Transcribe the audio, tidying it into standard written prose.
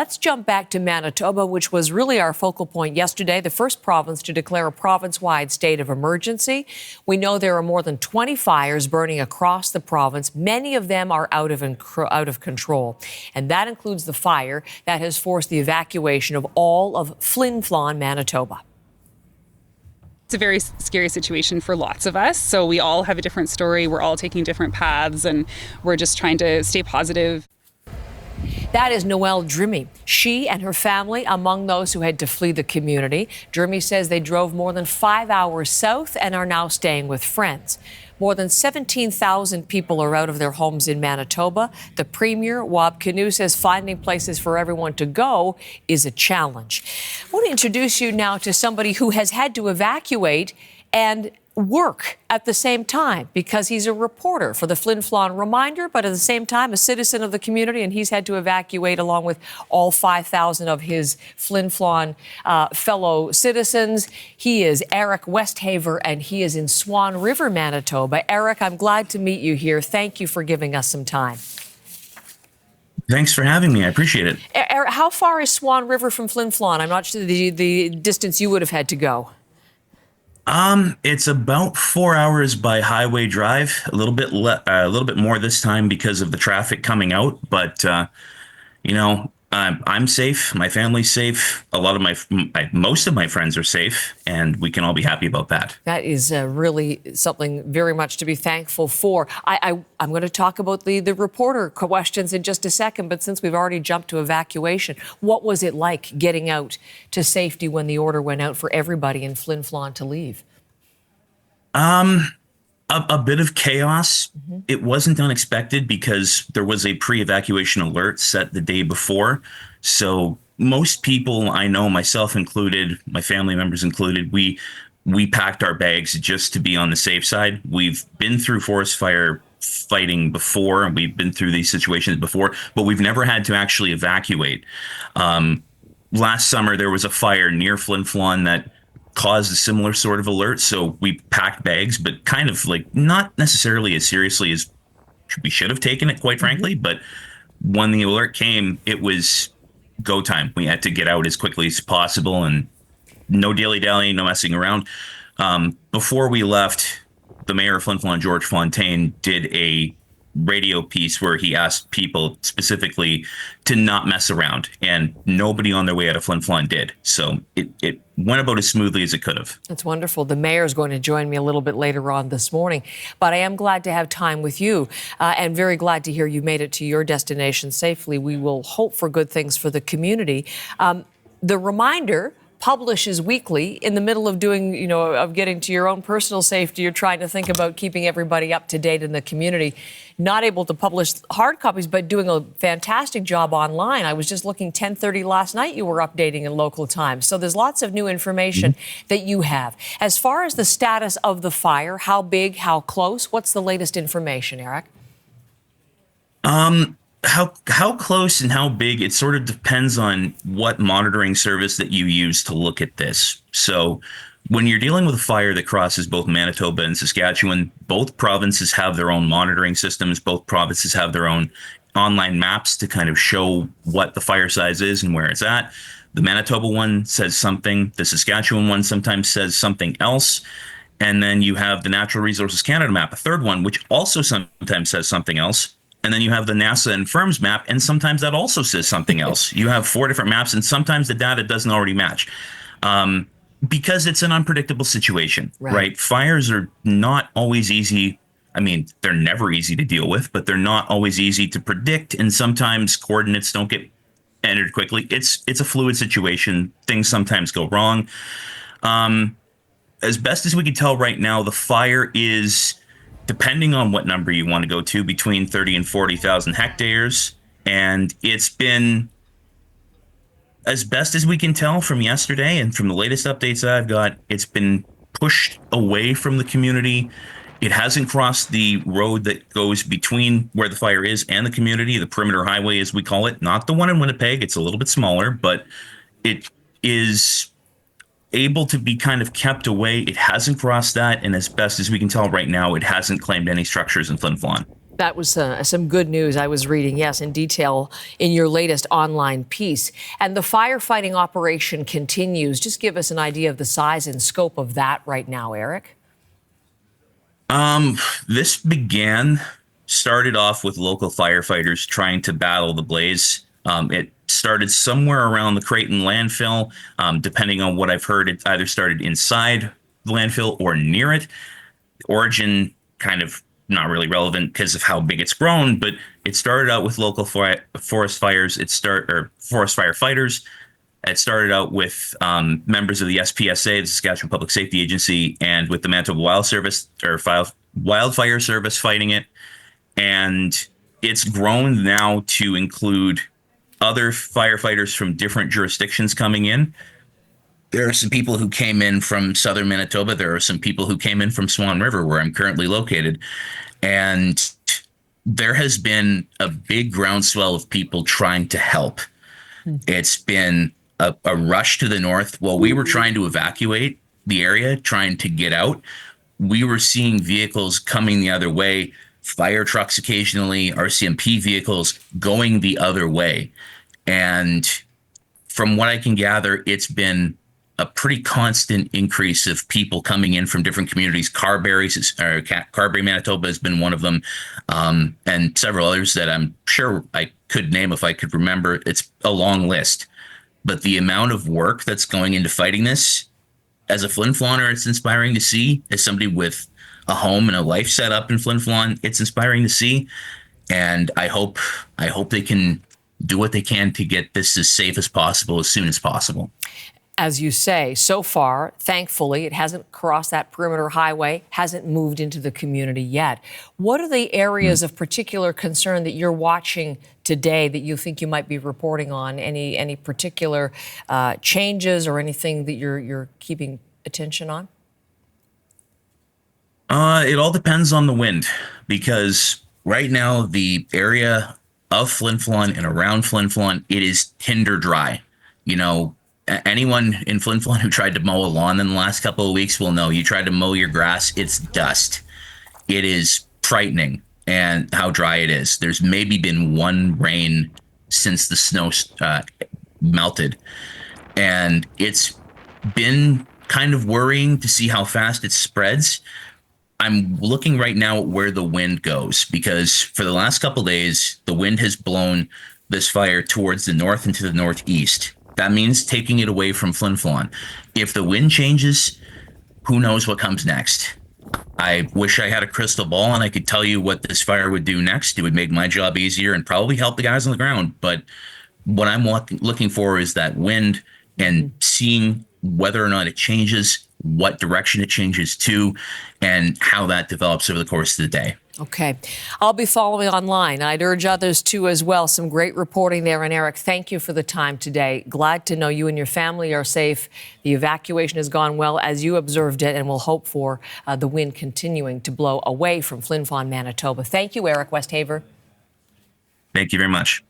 Let's jump back to Manitoba, which was really our focal point yesterday, the first province to declare a province-wide state of emergency. We know there are more than 20 fires burning across the province. Many of them are out of control. And that includes the fire that has forced the evacuation of all of Flin Flon, Manitoba. It's a very scary situation for lots of us. So we all have a different story. We're all taking different paths, and we're just trying to stay positive. That is Noelle Drimmy. She and her family among those who had to flee the community. Drimmy says they drove more than 5 hours south and are now staying with friends. More than 17,000 people are out of their homes in Manitoba. The Premier, Wab Kinew, says finding places for everyone to go is a challenge. I want to introduce you now to somebody who has had to evacuate and work at the same time because he's a reporter for the Flin Flon Reminder, but at the same time a citizen of the community, and he's had to evacuate along with all 5,000 of his Flin Flon fellow citizens. He is Eric Westhaver, and he is in Swan River, Manitoba. Eric, I'm glad to meet you here. Thank you for giving us some time. Thanks for having me. I appreciate it. Eric, how far is Swan River from Flin Flon? I'm not sure the distance you would have had to go. It's about 4 hours by highway drive, a little bit more this time because of the traffic coming out. But, I'm safe. My family's safe. Most of my friends are safe, and we can all be happy about that. That is really something very much to be thankful for. I'm going to talk about the reporter questions in just a second, but since we've already jumped to evacuation, what was it like getting out to safety when the order went out for everybody in Flin Flon to leave? A bit of chaos. Mm-hmm. It wasn't unexpected because there was a pre-evacuation alert set the day before. So most people I know, myself included, my family members included, we packed our bags just to be on the safe side. We've been through forest fire fighting before, and we've been through these situations before, but we've never had to actually evacuate. Last summer, there was a fire near Flin Flon that caused a similar sort of alert. So we packed bags, but kind of like not necessarily as seriously as we should have taken it, quite frankly. But when the alert came, it was go time. We had to get out as quickly as possible, and no dilly-dallying, no messing around. Before we left, the mayor of Flin Flon, George Fontaine, did a radio piece where he asked people specifically to not mess around, and nobody on their way out of Flin Flon did. So it went about as smoothly as it could have. That's wonderful. The mayor is going to join me a little bit later on this morning, but I am glad to have time with you and very glad to hear you made it to your destination safely. We will hope for good things for the community. The Reminder publishes weekly in the middle of doing, of getting to your own personal safety. You're trying to think about keeping everybody up to date in the community. Not able to publish hard copies, but doing a fantastic job online. I was just looking 10:30 last night. You were updating in local time. So there's lots of new information that you have. As far as the status of the fire, how big, how close, what's the latest information, Eric? How close and how big, it sort of depends on what monitoring service that you use to look at this. So when you're dealing with a fire that crosses both Manitoba and Saskatchewan, both provinces have their own monitoring systems. Both provinces have their own online maps to kind of show what the fire size is and where it's at. The Manitoba one says something. The Saskatchewan one sometimes says something else. And then you have the Natural Resources Canada map, a third one, which also sometimes says something else. And then you have the NASA and firms map, and sometimes that also says something else. You have 4 different maps, and sometimes the data doesn't already match because it's an unpredictable situation, right? Fires are not always easy. I mean, they're never easy to deal with, but they're not always easy to predict. And sometimes coordinates don't get entered quickly. It's a fluid situation. Things sometimes go wrong. As best as we can tell right now, the fire is, depending on what number you want to go to, between 30 and 40,000 hectares. And it's been, as best as we can tell from yesterday and from the latest updates that I've got, it's been pushed away from the community. It hasn't crossed the road that goes between where the fire is and the community, the perimeter highway, as we call it. Not the one in Winnipeg. It's a little bit smaller, but it is able to be kind of kept away. It hasn't crossed that, and as best as we can tell right now, it hasn't claimed any structures in Flin Flon. That was some good news I was reading, yes, in detail in your latest online piece. And the firefighting operation continues. Just give us an idea of the size and scope of that right now, Eric. This started off with local firefighters trying to battle the blaze. It started somewhere around the Creighton landfill. Depending on what I've heard, it either started inside the landfill or near it. Origin kind of not really relevant because of how big it's grown, but it started out with local forest fires. Forest firefighters. It started out with members of the SPSA, the Saskatchewan Public Safety Agency, and with the Manitoba Wildfire Service fighting it. And it's grown now to include other firefighters from different jurisdictions coming in. There are some people who came in from southern Manitoba. There are some people who came in from Swan River, where I'm currently located. And there has been a big groundswell of people trying to help. It's been a rush to the north. While we were trying to evacuate the area, trying to get out, we were seeing vehicles coming the other way, fire trucks occasionally, RCMP vehicles going the other way. And from what I can gather, it's been a pretty constant increase of people coming in from different communities. Carberry, Manitoba has been one of them, and several others that I'm sure I could name if I could remember. It's a long list. But the amount of work that's going into fighting this, as a Flin Floner, it's inspiring to see. As somebody with a home and a life set up in Flin Flon, it's inspiring to see. And I hope they can do what they can to get this as safe as possible, as soon as possible. As you say, so far, thankfully, it hasn't crossed that perimeter highway, hasn't moved into the community yet. What are the areas of particular concern that you're watching today that you think you might be reporting on? Any particular changes or anything that you're keeping attention on? It all depends on the wind, because right now the area of Flin Flon and around Flin Flon, it is tinder dry. You know, anyone in Flin Flon who tried to mow a lawn in the last couple of weeks will know. You try to mow your grass, it's dust. It is frightening, and how dry it is. There's maybe been one rain since the snow melted, and it's been kind of worrying to see how fast it spreads. I'm looking right now at where the wind goes, because for the last couple of days, the wind has blown this fire towards the north and to the northeast. That means taking it away from Flin Flon. If the wind changes, who knows what comes next? I wish I had a crystal ball and I could tell you what this fire would do next. It would make my job easier and probably help the guys on the ground. But what I'm looking for is that wind, and seeing whether or not it changes, what direction it changes to, and how that develops over the course of the day. Okay. I'll be following online. I'd urge others to as well. Some great reporting there. And Eric, thank you for the time today. Glad to know you and your family are safe. The evacuation has gone well as you observed it, and we'll hope for the wind continuing to blow away from Flin Flon, Manitoba. Thank you, Eric Westhaver. Thank you very much.